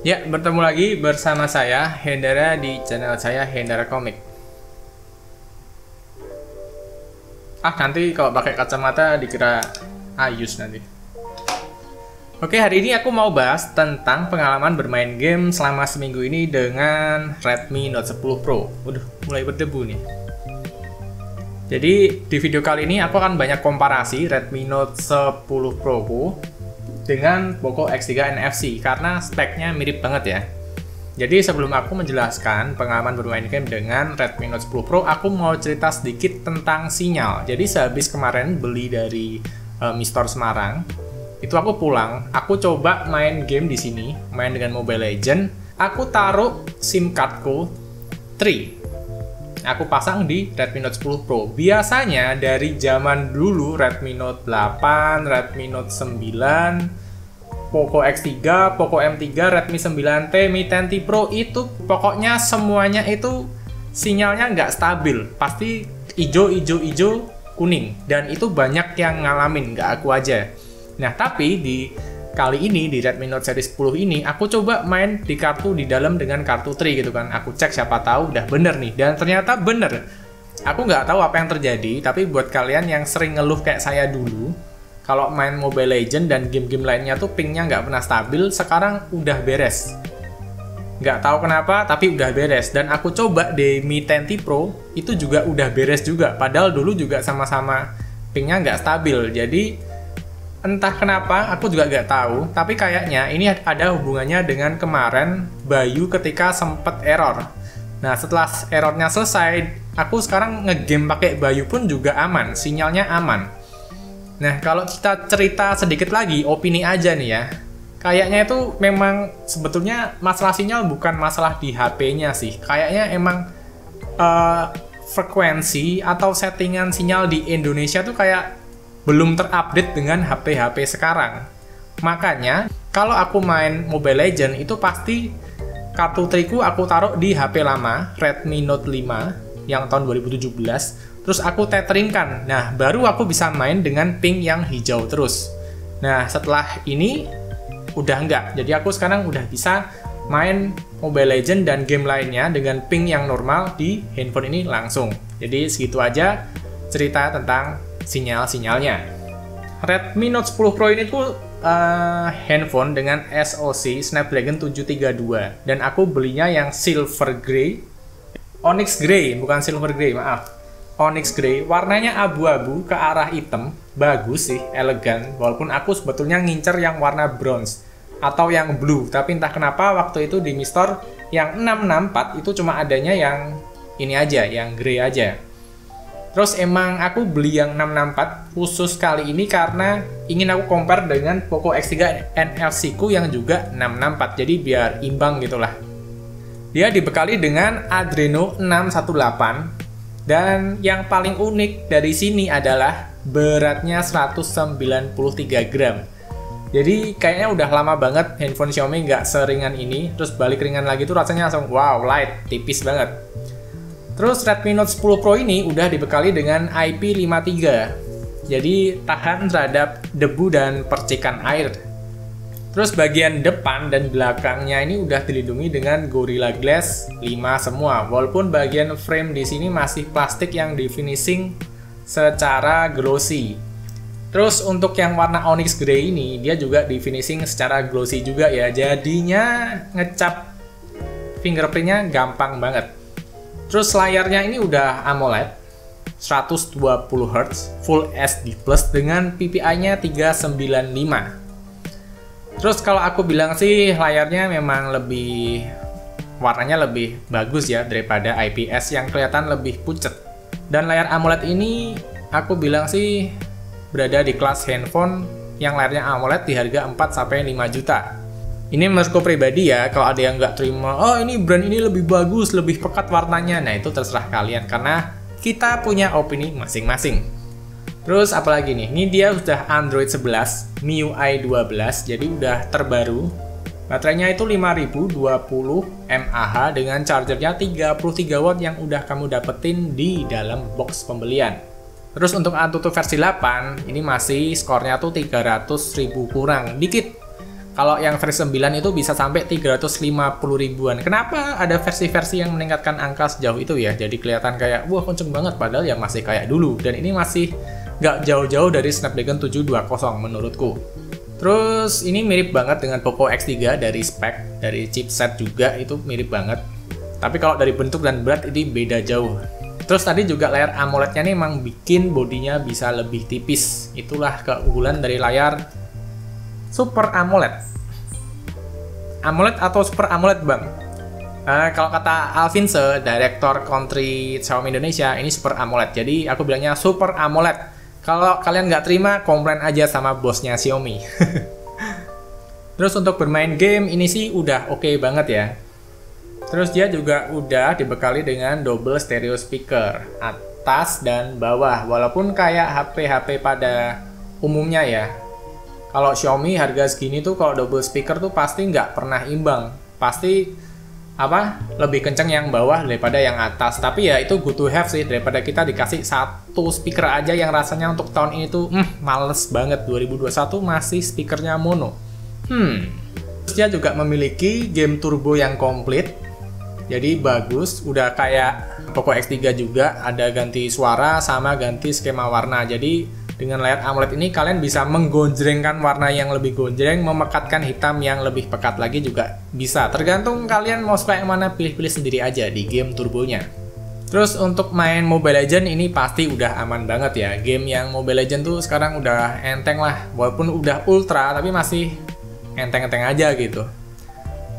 Ya, bertemu lagi bersama saya Hendra di channel saya Hendra Komik. Nanti kalau pakai kacamata dikira Ayus nanti. Oke, hari ini aku mau bahas tentang pengalaman bermain game selama seminggu ini dengan Redmi Note 10 Pro. Waduh, mulai berdebu nih. Jadi, di video kali ini aku akan banyak komparasi Redmi Note 10 Pro dengan Poco X3 NFC karena speknya mirip banget ya. Jadi sebelum aku menjelaskan pengalaman bermain game dengan Redmi Note 10 Pro, aku mau cerita sedikit tentang sinyal. Jadi sehabis kemarin beli dari Mi Store Semarang, itu aku pulang, aku coba main game di sini, main dengan Mobile Legends. Aku taruh SIM cardku 3. Aku pasang di Redmi Note 10 Pro. Biasanya dari zaman dulu Redmi Note 8, Redmi Note 9, Poco X3, Poco M3, Redmi 9T, Mi 10T Pro itu pokoknya semuanya itu sinyalnya nggak stabil. Pasti hijau, kuning. Dan itu banyak yang ngalamin, nggak aku aja. Nah, tapi di kali ini, di Redmi Note Series 10 ini, aku coba main di kartu di dalam dengan kartu Tri gitu kan. Aku cek siapa tahu udah bener nih. Dan ternyata bener. Aku nggak tahu apa yang terjadi, tapi buat kalian yang sering ngeluh kayak saya dulu, kalau main Mobile Legends dan game-game lainnya tuh pingnya nggak pernah stabil, sekarang udah beres. Nggak tahu kenapa, tapi udah beres. Dan aku coba di Mi 10T Pro, itu juga udah beres juga. Padahal dulu juga sama-sama pingnya nggak stabil. Jadi, entah kenapa, aku juga nggak tahu. Tapi kayaknya ini ada hubungannya dengan kemarin Bayu ketika sempet error. Nah, setelah errornya selesai, aku sekarang ngegame pakai Bayu pun juga aman, sinyalnya aman. Nah, kalau kita cerita sedikit lagi, opini aja nih ya. Kayaknya itu memang sebetulnya masalah sinyal bukan masalah di HP-nya sih. Kayaknya emang frekuensi atau settingan sinyal di Indonesia tuh kayak belum terupdate dengan HP-HP sekarang. Makanya, kalau aku main Mobile Legends itu pasti kartu triku aku taruh di HP lama, Redmi Note 5 yang tahun 2017. Terus aku tetheringkan. Nah, baru aku bisa main dengan ping yang hijau terus. Nah, setelah ini udah enggak. Jadi aku sekarang udah bisa main Mobile Legends dan game lainnya dengan ping yang normal di handphone ini langsung. Jadi segitu aja cerita tentang sinyal-sinyalnya. Redmi Note 10 Pro ini tuh handphone dengan SoC Snapdragon 732 dan aku belinya yang silver grey, onyx grey, bukan silver grey, maaf. Onyx grey, warnanya abu-abu ke arah hitam, bagus sih, elegan. Walaupun aku sebetulnya ngincer yang warna bronze atau yang blue, tapi entah kenapa waktu itu di Mi Store yang 664 itu cuma adanya yang ini aja, yang grey aja. Terus emang aku beli yang 664 khusus kali ini karena ingin aku compare dengan Poco X3 NFC ku yang juga 664, jadi biar imbang gitulah. Dia dibekali dengan Adreno 618. Dan yang paling unik dari sini adalah beratnya 193 gram. Jadi kayaknya udah lama banget handphone Xiaomi nggak seringan ini. Terus balik ringan lagi tuh rasanya langsung wow, light, tipis banget. Terus Redmi Note 10 Pro ini udah dibekali dengan IP53. Jadi tahan terhadap debu dan percikan air. Terus bagian depan dan belakangnya ini udah dilindungi dengan Gorilla Glass 5 semua. Walaupun bagian frame di sini masih plastik yang di finishing secara glossy. Terus untuk yang warna onyx grey ini dia juga di finishing secara glossy juga ya. Jadinya ngecap fingerprintnya gampang banget. Terus layarnya ini udah AMOLED 120Hz Full HD Plus dengan PPI-nya 395. Terus kalau aku bilang sih layarnya memang warnanya lebih bagus ya daripada IPS yang kelihatan lebih pucet. Dan layar AMOLED ini aku bilang sih berada di kelas handphone yang layarnya AMOLED di harga 4-5 juta. Ini menurutku pribadi ya, kalau ada yang nggak terima, oh ini brand ini lebih bagus, lebih pekat warnanya. Nah itu terserah kalian karena kita punya opini masing-masing. Terus apalagi nih, ini dia udah Android 11, MIUI 12, jadi udah terbaru. Baterainya itu 5020 mAh dengan chargernya 33 watt yang udah kamu dapetin di dalam box pembelian. Terus untuk AnTuTu versi 8, ini masih skornya tuh 300.000 kurang, dikit. Kalau yang versi 9 itu bisa sampai 350 ribuan. Kenapa ada versi-versi yang meningkatkan angka sejauh itu ya? Jadi kelihatan kayak, wah kenceng banget, padahal ya masih kayak dulu. Dan ini masih nggak jauh-jauh dari Snapdragon 720 menurutku. Terus ini mirip banget dengan Poco X3 dari spek, dari chipset juga itu mirip banget. Tapi kalau dari bentuk dan berat ini beda jauh. Terus tadi juga layar AMOLED-nya nih emang bikin bodinya bisa lebih tipis. Itulah keunggulan dari layar Super AMOLED. AMOLED atau Super AMOLED, Bang? Kalau kata Alvinse, Director Country Xiaomi Indonesia, ini Super AMOLED. Jadi aku bilangnya Super AMOLED. Kalau kalian nggak terima, komplain aja sama bosnya Xiaomi. Terus untuk bermain game, ini sih udah oke banget ya. Terus dia juga udah dibekali dengan double stereo speaker, atas dan bawah. Walaupun kayak HP-HP pada umumnya ya. Kalau Xiaomi harga segini tuh kalau double speaker tuh pasti nggak pernah imbang. Pasti lebih kenceng yang bawah daripada yang atas. Tapi ya itu good to have sih, daripada kita dikasih satu speaker aja yang rasanya untuk tahun ini tuh males banget. 2021 masih speakernya mono. Terus dia juga memiliki game turbo yang komplit. Jadi bagus, udah kayak Poco X3 juga, ada ganti suara sama ganti skema warna. Jadi dengan layar AMOLED ini kalian bisa menggonjrengkan warna yang lebih gonjreng, memekatkan hitam yang lebih pekat lagi juga bisa. Tergantung kalian mau suka yang mana, pilih-pilih sendiri aja di game turbonya. Terus untuk main Mobile Legends ini pasti udah aman banget ya. Game yang Mobile Legends tuh sekarang udah enteng lah, walaupun udah ultra tapi masih enteng-enteng aja gitu.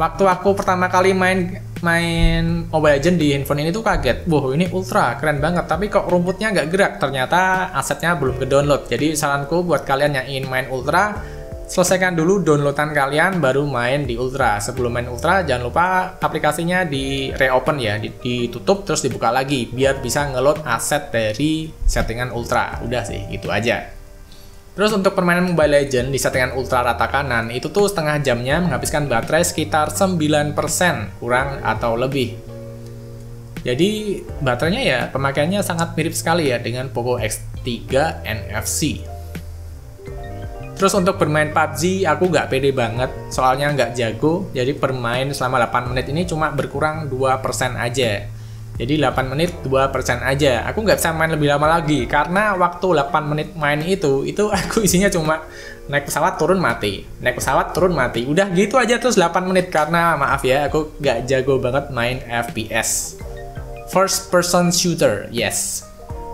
Waktu aku pertama kali main Mobile Legends di handphone ini tuh kaget. Wah, ini ultra, keren banget. Tapi kok rumputnya nggak gerak? Ternyata asetnya belum ke-download. Jadi saranku buat kalian yang ingin main ultra, selesaikan dulu downloadan kalian, baru main di ultra. Sebelum main ultra, jangan lupa aplikasinya di reopen ya, ditutup terus dibuka lagi, biar bisa ngeload aset dari settingan ultra. Udah sih, gitu aja. Terus untuk permainan Mobile Legends di settingan ultra rata kanan, itu tuh setengah jamnya menghabiskan baterai sekitar 9%, kurang atau lebih. Jadi baterainya ya pemakaiannya sangat mirip sekali ya dengan Poco X3 NFC. Terus untuk bermain PUBG, aku nggak pede banget, soalnya nggak jago, jadi bermain selama 8 menit ini cuma berkurang 2% aja. Jadi 8 menit 2% aja. Aku nggak bisa main lebih lama lagi karena waktu 8 menit main itu aku isinya cuma naik pesawat turun mati, naik pesawat turun mati. Udah gitu aja terus 8 menit karena maaf ya, aku nggak jago banget main FPS. First person shooter, yes.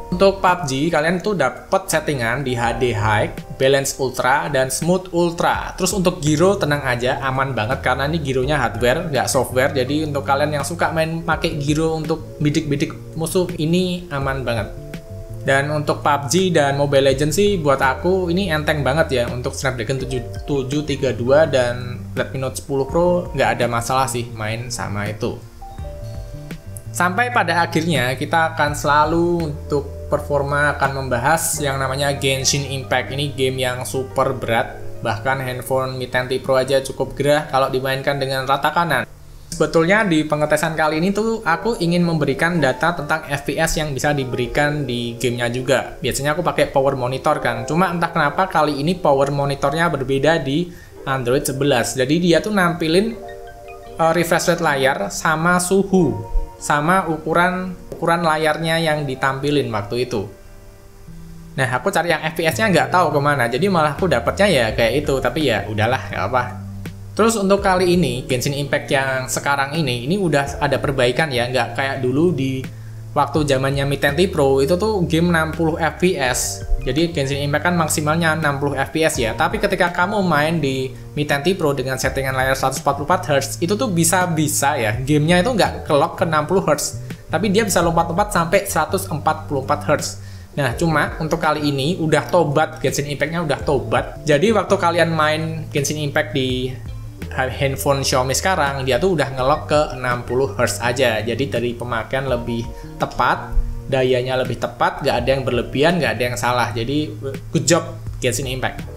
Untuk PUBG kalian tuh dapat settingan di HD High, Balance Ultra, dan Smooth Ultra. Terus untuk gyro tenang aja, aman banget karena ini gyronya hardware, nggak software. Jadi untuk kalian yang suka main pakai gyro untuk bidik-bidik musuh, ini aman banget. Dan untuk PUBG dan Mobile Legends sih buat aku ini enteng banget ya. Untuk Snapdragon 732 dan Redmi Note 10 Pro nggak ada masalah sih main sama itu. Sampai pada akhirnya kita akan selalu untuk performa akan membahas yang namanya Genshin Impact. Ini game yang super berat, bahkan handphone Mi 10T Pro aja cukup gerah kalau dimainkan dengan rata kanan. Sebetulnya di pengetesan kali ini tuh aku ingin memberikan data tentang FPS yang bisa diberikan di gamenya juga. Biasanya aku pakai power monitor kan, cuma entah kenapa kali ini power monitornya berbeda di Android 11. Jadi dia tuh nampilin refresh rate layar sama suhu, sama ukuran layarnya yang ditampilin waktu itu. Nah, aku cari yang FPS-nya nggak tahu kemana, jadi malah aku dapatnya ya kayak itu, tapi ya udahlah, nggak apa. Terus untuk kali ini, Genshin Impact yang sekarang ini udah ada perbaikan ya, nggak kayak dulu di waktu zamannya Mi 10T Pro, itu tuh game 60 FPS. Jadi Genshin Impact kan maksimalnya 60 FPS ya, tapi ketika kamu main di Mi 10T Pro dengan settingan layar 144Hz, itu tuh bisa-bisa ya, gamenya itu nggak ke-lock ke 60Hz, tapi dia bisa lompat-lompat sampai 144Hz. Nah, cuma untuk kali ini udah tobat, Genshin Impact-nya udah tobat. Jadi waktu kalian main Genshin Impact di handphone Xiaomi sekarang, dia tuh udah nge-lock ke 60Hz aja. Jadi dari pemakaian lebih tepat, dayanya lebih tepat, nggak ada yang berlebihan, nggak ada yang salah. Jadi good job Genshin Impact.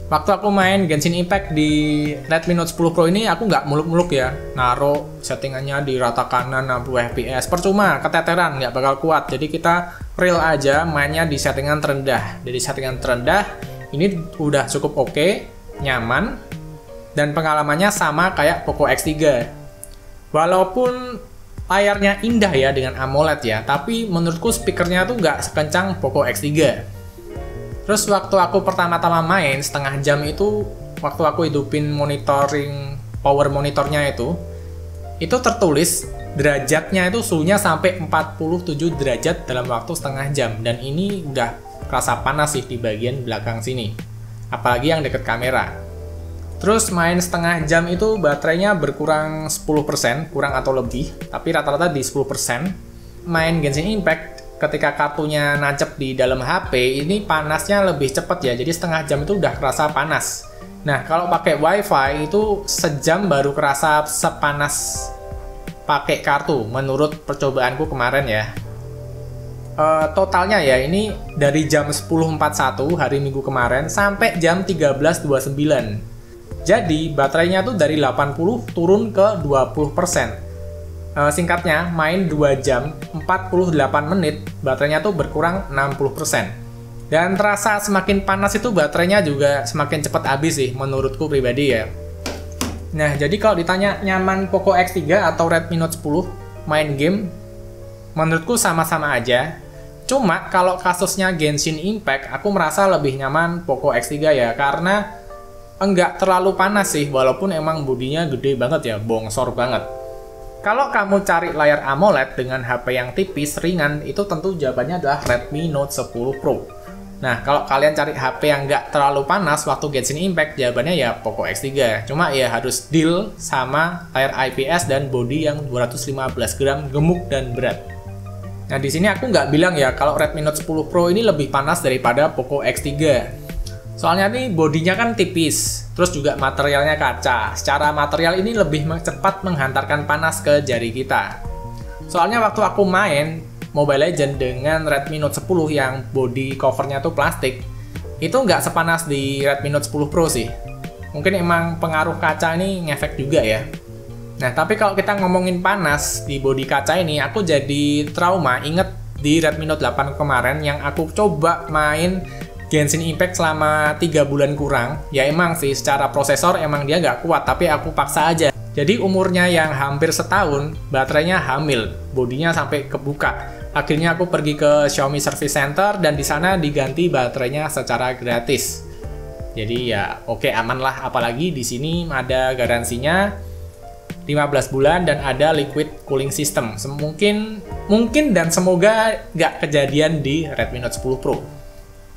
Waktu aku main Genshin Impact di Redmi Note 10 Pro ini, aku nggak muluk-muluk ya, naruh settingannya di rata kanan 60 fps, percuma, keteteran, nggak bakal kuat. Jadi kita real aja mainnya di settingan terendah. Jadi settingan terendah ini udah cukup oke, nyaman, dan pengalamannya sama kayak Poco X3. Walaupun layarnya indah ya dengan AMOLED ya, tapi menurutku speakernya tuh nggak sekencang Poco X3. Terus waktu aku pertama-tama main setengah jam itu, waktu aku hidupin monitoring power monitornya itu tertulis derajatnya itu suhunya sampai 47 derajat dalam waktu setengah jam, dan ini udah kerasa panas sih di bagian belakang sini, apalagi yang deket kamera. Terus main setengah jam itu baterainya berkurang 10%, kurang atau lebih, tapi rata-rata di 10%. Main Genshin Impact ketika kartunya nancep di dalam HP, ini panasnya lebih cepat ya, jadi setengah jam itu udah kerasa panas. Nah, kalau pakai WiFi itu sejam baru kerasa sepanas pakai kartu, menurut percobaanku kemarin ya. Totalnya ya, ini dari jam 10.41 hari Minggu kemarin sampai jam 13.29. Jadi, baterainya tuh dari 80 turun ke 20%. Singkatnya, main 2 jam 48 menit, baterainya tuh berkurang 60%. Dan terasa semakin panas itu baterainya juga semakin cepat habis sih, menurutku pribadi ya. Nah, jadi kalau ditanya nyaman Poco X3 atau Redmi Note 10 main game, menurutku sama-sama aja. Cuma kalau kasusnya Genshin Impact, aku merasa lebih nyaman Poco X3 ya, karena enggak terlalu panas sih, walaupun emang bodinya gede banget ya, bongsor banget. Kalau kamu cari layar AMOLED dengan HP yang tipis, ringan, itu tentu jawabannya adalah Redmi Note 10 Pro. Nah, kalau kalian cari HP yang enggak terlalu panas waktu Genshin Impact, jawabannya ya Poco X3. Cuma ya harus deal sama layar IPS dan bodi yang 215 gram, gemuk dan berat. Nah, di sini aku nggak bilang ya kalau Redmi Note 10 Pro ini lebih panas daripada Poco X3. Soalnya nih bodinya kan tipis, terus juga materialnya kaca. Secara material ini lebih cepat menghantarkan panas ke jari kita. Soalnya waktu aku main Mobile Legends dengan Redmi Note 10 yang body covernya tuh plastik, itu nggak sepanas di Redmi Note 10 Pro sih. Mungkin emang pengaruh kaca ini ngefek juga ya. Nah, tapi kalau kita ngomongin panas di body kaca ini, aku jadi trauma inget di Redmi Note 8 kemarin yang aku coba main Genshin Impact selama 3 bulan kurang. Ya emang sih secara prosesor emang dia nggak kuat, tapi aku paksa aja. Jadi umurnya yang hampir setahun, baterainya hamil, bodinya sampai kebuka. Akhirnya aku pergi ke Xiaomi Service Center dan di sana diganti baterainya secara gratis. Jadi ya oke, aman lah, apalagi di sini ada garansinya 15 bulan dan ada liquid cooling system. Mungkin dan semoga nggak kejadian di Redmi Note 10 Pro.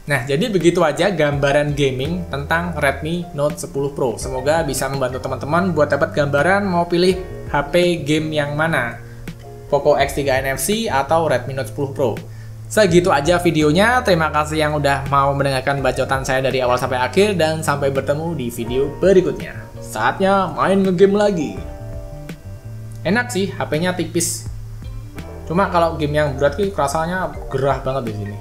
Nah, jadi begitu aja gambaran gaming tentang Redmi Note 10 Pro. Semoga bisa membantu teman-teman buat dapat gambaran mau pilih HP game yang mana, Poco X3 NFC atau Redmi Note 10 Pro. Segitu aja videonya, terima kasih yang udah mau mendengarkan bacotan saya dari awal sampai akhir, dan sampai bertemu di video berikutnya. Saatnya main ngegame lagi. Enak sih, HP-nya tipis. Cuma kalau game yang berat rasanya gerah banget di sini.